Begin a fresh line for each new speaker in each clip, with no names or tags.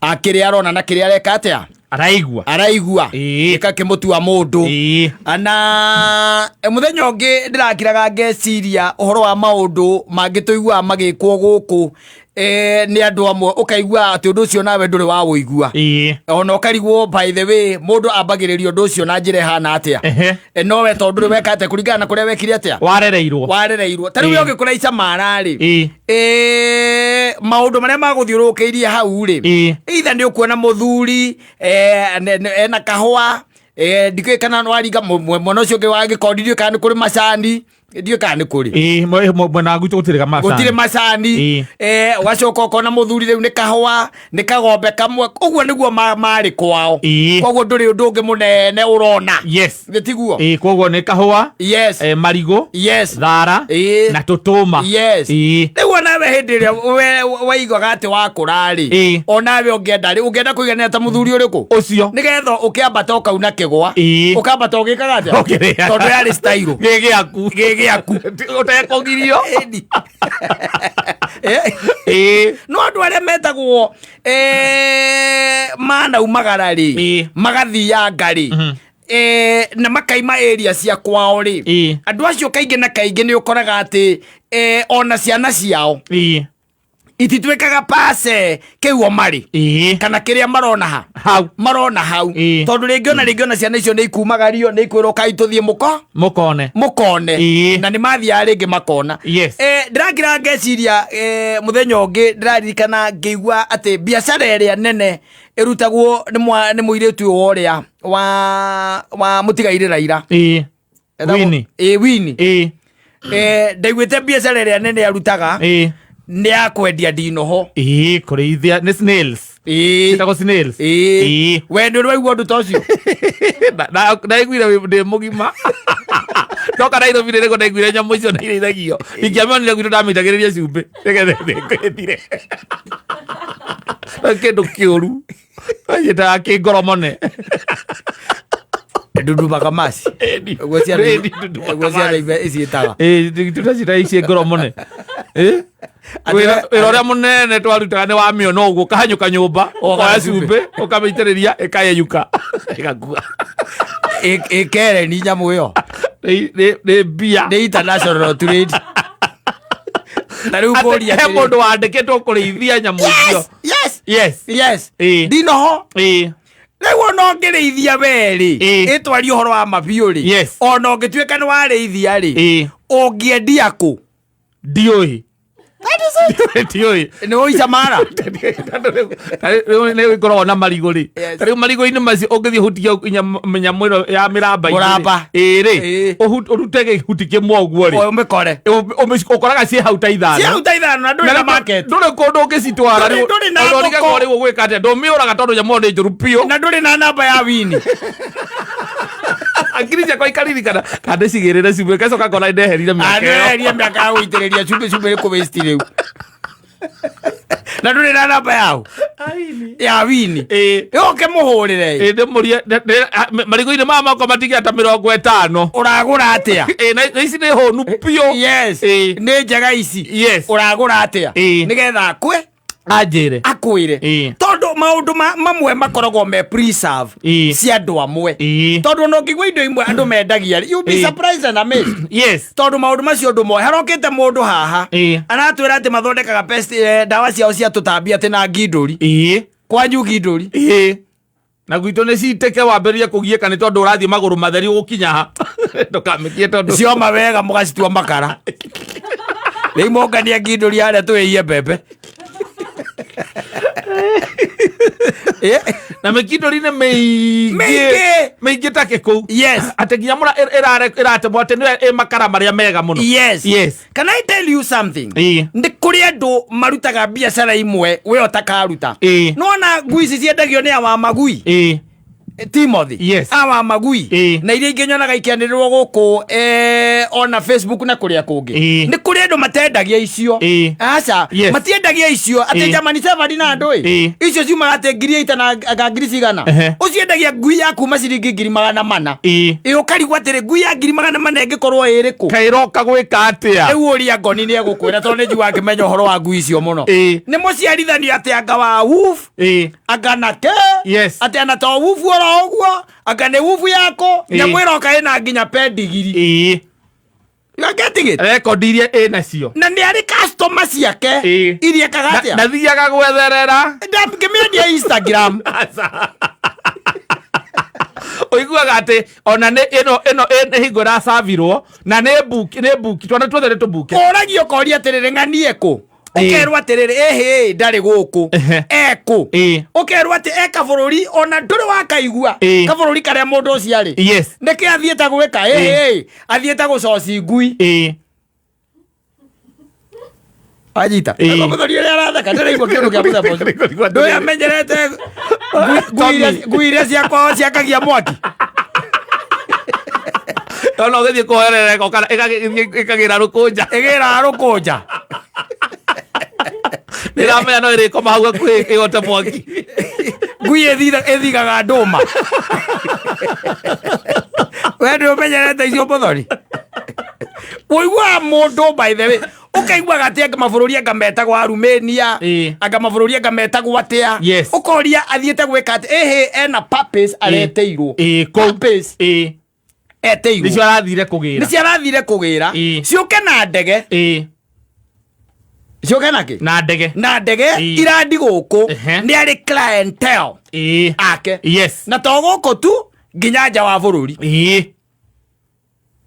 Akiri arona na kiri areka atia araigua ikakimutua mundu ana muthenya ungi ndirakiraga ngeciria uhoro wa maundu mangituigua magikwo guku ni andu amwe ukaigua ati undu ucio nawe nduri wa uigua ona ukarigwo by the way mundu ambagiririo undu ucio na njire hana atia no we tondu nduri wekate kuringana na kuria wekire atia warereirwo tari we ungikuraisha marari maundu maria maguthiurukiirie hau ri either ni ukuona muthuri ena kahua ndikwe kana nwaringa mwana ucio ngi wagikondi kana kuri macani ndio kana kuri
mwana gutu gutire
macani wacoka ukona muthuri riu ni kahua ni kagombe kamwe uguo niguo mari kwao koguo nduri undu ungi munene urona gitiguo
koguo ni kahua marigo thara na tutuma
riu nawe hindi ria waigwa gati wakurari onawe ungienda kuigania ta muthuri uriku
ucio
nigetha ukiambata ukauna kigwa ukambata ugikaga atia tondu yari style gigiaku
utekogirio
no andu aria metagwo mana umagarari magathia ngari na makaima area cia kwao ri andu acio kaingi na kaingi ni ukoraga ati ona ciana ciao ititwekaga pase kiuo mari kana kiria marona hau tondu ringiona ciana icio ni ikumagario ni ikwirwo kai tuthie mukone na ni mathia ringi makona ndiragira ngeciria muthenya ungi ndiraririkana ngeigua ati biacara iria nene irutagwo ni muiritu woria wa mutigaire Raila Wini ndaiguite biacara iria nene arutaga ni akwendia ndinoho
kurithia ni snails itago snails
we ndu rwaigua ndu tocio
na iguire ndi mugima ndoka na ithobire rego na iguire nyamu icio na irithagio ingiamenire gwito ndamitagiriria cumbi nigethe kindu kiuru ayita kingoromone
Dudu bakamasi. Gwasia ibe isietaga.
Tutacira ici ngoromone. Wira munene twarutaga ni wa miono uguo kahanyuka nyumba oya cumbe ukamaitiriria ikayeyuka igakua.
Ikere ni nyamu yo.
Ni bia.
Ni international trade.
Tarukoria he mundu wandikitwo kurithia nyamu icio. Yes.
Ndinoho. Lewo no ngereithia weri itwari uhoro wa mabiu ri ona ngitweka ni wareithia ri ungiedia ku
dioi
ni oica mara
ni ngoro na marigo ri tari marigo ini maci ungithi hutia menya mwiro ya miramba ri urutege hutikie mwoguo ri
umekore
ukoraga ci hau ta ithano
na nduri na market
nduri kundu ungicitwara ri nduri na ngori gwika ate ndumiuraga tondu nyamu ndi njuru pio
na nduri na namba ya Wini
akirija kwa ikaririkana kande cigirire cumbe gacoka ngona ndeherire
miaka ya guitiriria cumbe ku waste riu na nduri na namba yao ya Wini yoke muhurire
ndimurie marigo-ini mama makwa matige ata 50
uragura atia
na ici ni honu pio
ni njega ici uragura atia nigetha kwe
anjire
akwire tondu maundu mamwe makoragwo me preserve cia andu amwe tondu no ngigwa indo imwe andu mendagia you be surprised and amazed tondu maundu macio andu moe harokite mundu haha aratwira ati mathondekaga pest dawa ciao cia tutambia ati na nginduri kwanyu nginduri
na gwito ni citeke wamberia kugieka ni tondu urathie maguru matheri gukinya ha ndukamikie tondu
cioma wega mugacitua makara rĩu mongania nginduri aria twĩie mbembe
na mekindori ne meige take ku ate nginya iratemwo ate ni makara maria mega muno
can I tell you something ndi kuri andu marutaga biacara imwe we otakaruta no na ngui ici ciendagio ni wa magui Timothy.
Yes.
Awa magui. Na iria ingĩ nyonaga ikianĩrĩrwo gũkũ ona Facebook na kũrĩa kũngĩ. Nĩ kũrĩ andũ matendagia icio. Aca, matiendagia icio atĩ jamani Severi na andũ icio ciumaga atĩ 8,000 na 100,000. Ũciendagia ngui ya kuma ciringi 400. Ũkarigwo atĩrĩ ngui ya 400 ĩngĩkorwo ĩrĩkũ.
Kairoka gwĩka atĩa?
Rĩu ũria Ngoni nĩ egũkwĩra tondũ nĩ njuga akĩmenya ũhoro wa ngui icio mũno. Nĩ mũciarithanio atĩ anga wa Wolf, anga nake, atĩ ana to Wolf ora ũguo, anga nĩ Wolf yako, nyamũ ĩroka ĩna nginya pedigree. You are getting it?
Record iria nacio.
Na nĩ arĩ customer ciake iria kagatia.
Na thiaga gwetherera.
Ndamkĩmĩendia Instagram.
Oiguaga atĩ ona ĩno hingo ĩracavirwo na nĩ mbuki twana tuothe nĩ tũmbuke.
Ũragio ũkoria atĩrĩrĩ ng'ani eko. Ũkerwo atĩrĩrĩ ndarĩ gũkũ eko. Ũkerwo atĩ eka bũrũri ona ndũrĩ wakaigua kabũrũri karĩa mũndũ ũcio arĩ. Nĩkĩ athiĩte gwĩka athiĩte gũcoci ngui. Ajita. Mũthuri ũrĩa aratheka ndĩraigua kĩndũ kĩa mũthemba ũcio. Ndũĩ amenyerete ngui iria ciakwa ciakagia mwaki.
No gĩthiĩ kũherereka kana ĩkagĩra rũkũnja.
Ĩgĩra rũkũnja.
Nĩramenya no ĩrĩkoma hau hakuhĩ ĩgote mwaki.
Ngui ĩthigaga ndũma. We ndũmenyerete icio mũthuri. Ũiguaga mũndũ by the way. Ũkaiguaga atĩ anga mabũrũri anga metagwo Arumenia, anga mabũrũri anga metagwo atĩa. Ũkoria athiĩte gwĩka atĩ ena purpose areteirwo. Purpose. Eteirwo.
Nĩcio arathire kũgĩra.
Nĩcio arathire kũgĩra. Ciũke na ndege. Ciũke nake? Na ndege. Na ndege irandi gũkũ nĩ arĩ clientele ake. Na to gũkũ tu nginya nja wa bũrũri.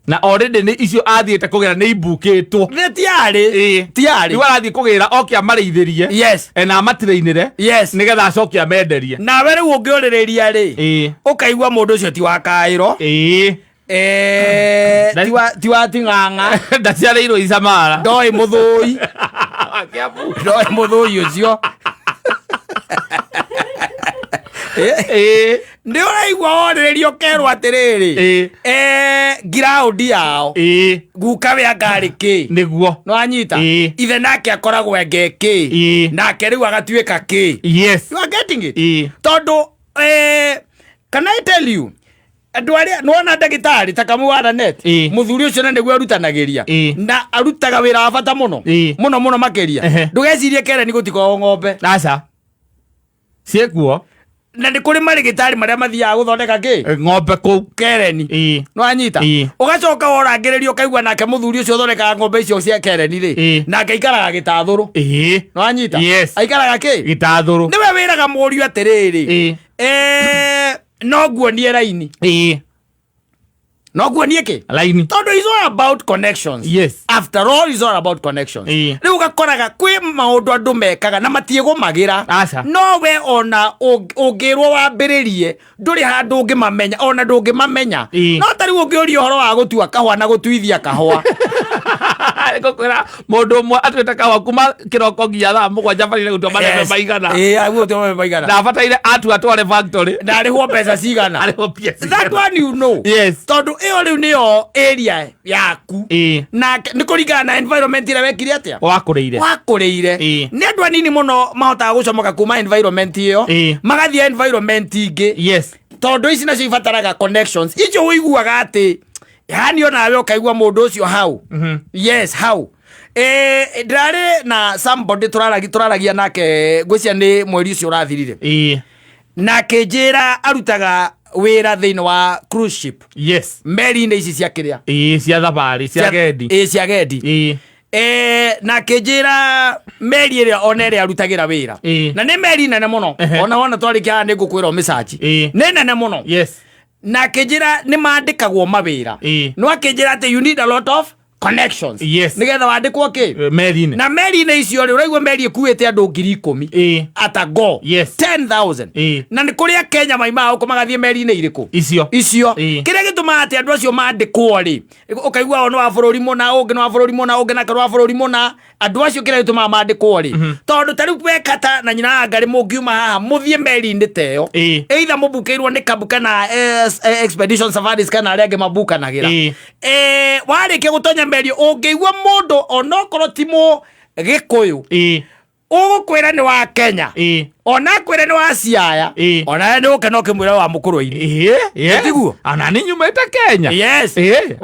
Na already nĩ icio athiĩte kũgĩra nĩ ibukĩtwo. Nĩ tiarĩ. Nĩ arathiĩ kũgĩra oke amarĩithĩrie. Na amatirĩinĩre. Nĩgetha acoke amenderie. Nawe rĩu ũngĩũrĩrĩria rĩ. Ũkaigua mũndũ ũcio ti wa Kaĩro. Ti wa Ting'ang'a. Ndaciarĩirwo Icamara. Ndoĩ mũthũi. Ndoĩ mũthũi ũcio. Nĩ ũraigua worĩrĩrio ũkerwo atĩrĩrĩ ground yao guka we angarĩ kĩ nĩguo no anyita ithe nake akoragwo engekĩ nake rĩu agatuĩka kĩ. You are getting it? Tondũ can I tell you andũ arĩa nona ndagĩtarĩ ta Kamũwara net mũthuri ũcio na nĩguo arutanagĩria na arutaga wĩra wa bata mũno mũno makĩria. Ndũgecirie Kereni gũtikoragwo ng'ombe. Aca ciekuo. Na nĩ kũrĩ marĩgĩtarĩ marĩa mathiaga gũthondeka kĩ ng'ombe kũu Kereni. No anyita ũgacoka worangĩrĩrio ũkaigua nake mũthuri ũcio ũthondekaga ng'ombe icio cia Kereni rĩ nake aikaraga Gĩtathũrũ. No anyita aikaraga kĩ Gĩtathũrũ. Nĩwe wĩraga mũriũ atĩrĩrĩ no nguonie raini. No nguonie kĩ raini. Tondũ is all about connections. After all is all about connections. Rĩu ũgakoraga kwĩ maũndũ andũ mekaga na matiĩgũmagĩra. No we ona ũngĩrwo wambĩrĩrie ndũrĩ handũ ũngĩmamenya ona ndũngĩmamenya. No tarĩu ũngĩũria ũhoro wa gũtua kahũa na gũtuithia kahũa. Ngũkwĩra mũndũ ũmwe atuĩte kahũa kuma kĩroko nginya thaa 7 barire gũtua marebe maigana. Aguo gũtua marebe maigana. Na bataire atua atware factory. Na arĩhwo mbeca cigana. Arĩhwo mbeca. That one you know. Tondũ ĩyo rĩu nĩyo area yaku. Na nĩ kũringana na environment ĩrĩa wekire atĩa. Wakũrĩire. Nĩ andũ anini mũno mahotaga gũcomoka kuma environment ĩyo magathiĩ environment ingĩ. Tondũ ici nacio ibataraga connections. Icio ũiguaga atĩ yani ona we ukaigua mũndũ ũcio hau. Hau. Ndarĩ na somebody turaragia nake ngwĩcia nĩ mweri ũcio ũrathirire. Nake njĩra arutaga wĩra thĩinĩ wa cruise ship. Meri-inĩ ici cia kĩrĩa cia thabarĩ cia gendi. Cia gendi. Nake njĩra meri ĩrĩa ona ĩrĩa arutagĩra wĩra na nĩ meri nene mũno. Ona wona twarĩkia nĩ ngũkwĩra message nĩ nene mũno. Na kĩnjĩra nĩ mandĩkagwo mawĩra. No akĩnjĩra atĩ you need a lot of connections. Nĩgetha wandĩkwo kĩ meri-inĩ. Na meri-inĩ icio rĩ ũraigua meri ĩkuĩte andũ 10,000 ata go 10,000. Na nĩ kũrĩa Kenya maimaga huko magathiĩ meri-inĩ irĩkũ icio. Kĩrĩa gĩtũmaga gutuma ati andu acio mandikwo ri ukaigua ono wa bururi muna ungi no wa bururi muna ungi na kana wa bururi muna andu acio kira gituma mandikwo ri tondu tariu wekata na nyina ngari mungiuma haha muthie meri-ini teyo either mubukeirwo ni kabuka na expedition safaris kana ari angi mabukanagira warike gutonya meri ungiigua mundu onokorwo timo Gikuyu ugukwira ni wa Kenya ona kwira ni wa Siaya ona ni ukena ukimwira wa Mukurwe-ini
tiguo ana ni nyumete Kenya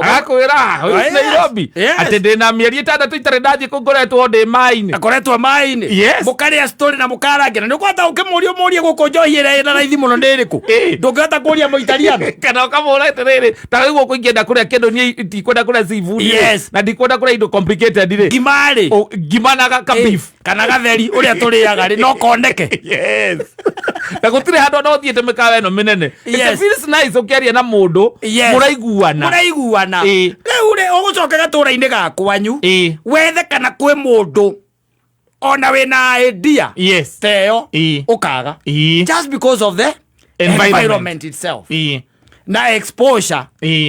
akwira Nairobi ati ndina mieri 6 itare ndathie kungoretwo ndi mai-ini
akoretwo mai-ini mukaria story na mukarangira ni kwata ukimuria guko njohiire na raithi muno ndiriku ndungihota kuria muitariano
kana ukamura tiriri ta guo kuingenda kuria kendo ni tikwenda kuria seafood na ndikwenda kuria indo complicated ri
gimari
gimana ka beef
kana gatheri uria turiaga ri no koneke
na gutire handu no thiete mikawa eno minene it feels nice ukiaria na mundu muraiguana riu ri ugucoka gatura-ini ga kwanyu wethe kana kwi mundu ona wina idea teyo ukaga just because of the environment itself na exposure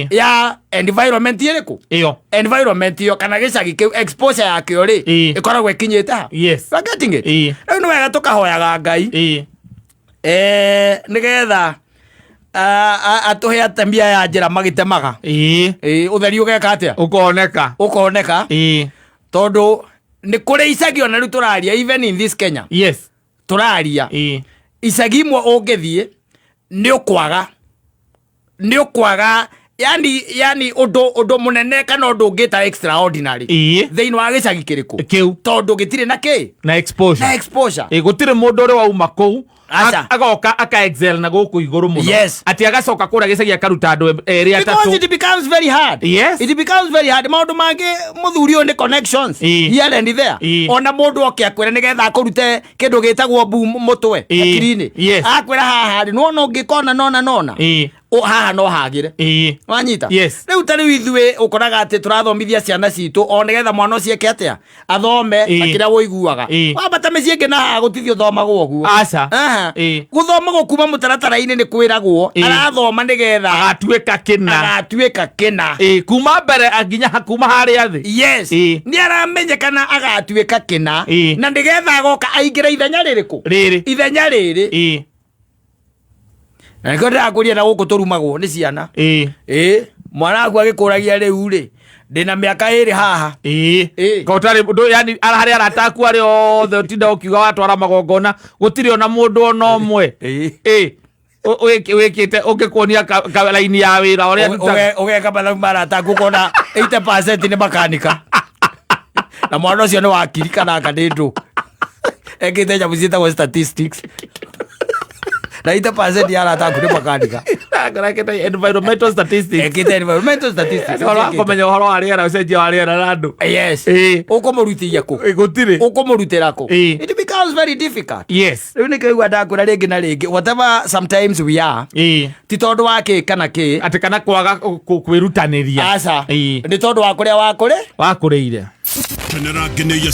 ya environment iriku environment yo kana gicagi kiu exposure ya kio ri ikoragwo ikinyite ha getting it riu ni wega tukahoyaga Ngai nigetha atuhe atembia ya njira magitemaga utheri ugeka atia ukoneka tondu ni kuri icagi ona riu turaria even in this Kenya turaria icagi imwe ungithie ni ukwaga yani undu munene kana undu ngita extraordinary thiini wa gicagi kiriku tondu gitire na exposure gutire mundu uri wauma kou agoka aka excel na guku iguru muno ati agacoka kura gicagi akaruta andu eri atatu
because it becomes very hard maundu mangi muthuri on the connections here and there ona mundu oke akwira nigetha akurute kindu gitagwo mutwe akirini akwira haha ri no ngikona nona haha no hagire wanyita riu tari withwe ukoraga ati turathomithia ciana citu o nigetha mwana ucio eke atia athome akira woiguaga wambata micienge na haha gutithio thomagwo uguo guthoma gukuma mutaratara-ini ni kwiragwo arathoma nigetha agatuika kina
kuma mbere aginya kuma haria thi
ni aramenyekana agatuika kina na nigetha agoka aingira ithenya riri na niko ndakuria na guku turumagwo ni ciana mwana aku agikuragia riu ri ndina miaka iri haha
kotari ndo yani hari arataku ari othe utinda ukiuga watwara magongona gutiri ona mundu ona umwe wikite ukikuonia laini ya wira uria
ugeka marataku kona 80% ni makanika na mwana ucio ni wakiri kana kandindo ekite nyamu ciitagwo statistics 90% ya arataku ni makanika
environmental statistics
wala
komenya horo ariera ucenjia ariera na andu
ukomurutiria ku ukomurutira ku it becomes very difficult riu ni kaigua ndakura ringi na ringi whatever sometimes we are ti tondu wa ki kana ki
ati kana kwaga kwirutaniria
ni tondu wa kuria wakuriire
Tenera gine ya